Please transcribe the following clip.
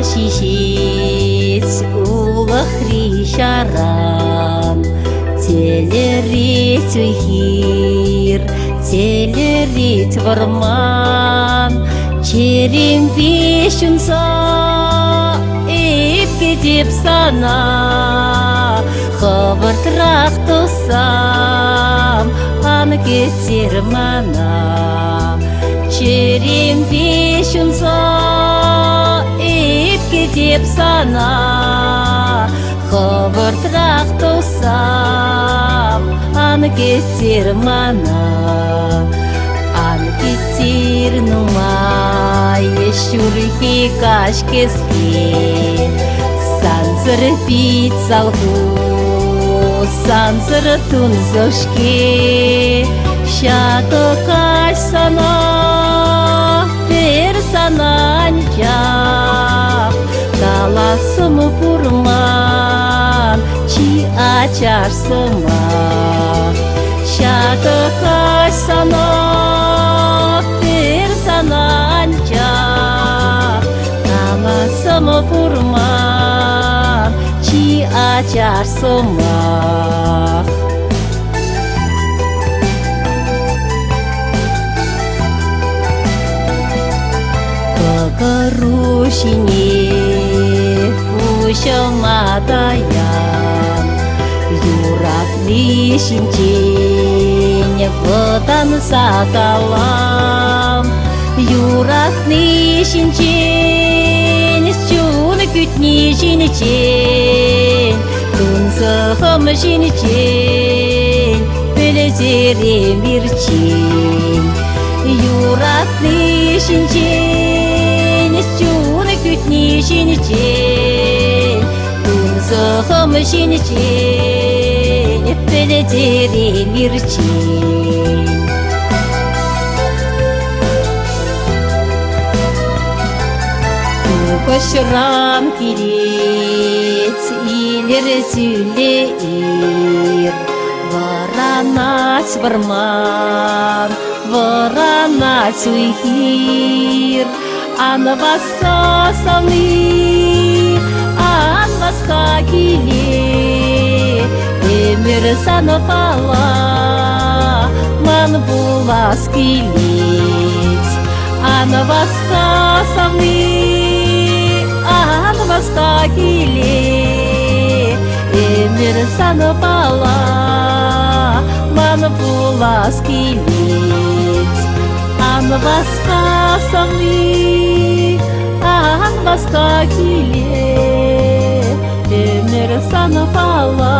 шишец улах ришарам, телерит уйхир, телерит варман, черем вещунса ипкетип сана, хабар трактусам, анкетир мана, черем вещунса ипкетип сана, хабар трактусам, анкетир мана. Анкетир нумай шурхи кашкески, санзыр пит салху, санзыр тунзошки, шато кашсана, персананча, таласым фурман, чи ачарсыма, шато кашсана, персананча, таласым фурман, чи ачарсыма. Карушине пущаматаян, юрак лишинчень ватан сакалам, юрак лишинчень чун күтни шинчень, тунсахам шинчень, пелезере мирчень, юрак лишинчень чун күтни шинчень, тунсахам шинчень, пелезере мирчень. Кошрам кирец илер сүлеир, варанас варман, варанас уйхир, анваска саны, анваска киле, эмир санфала, ман булас килец, анваска саны, анваска киле, эмир санфала, ман булас килец, анваска саны, анваска киле, эмир санфала.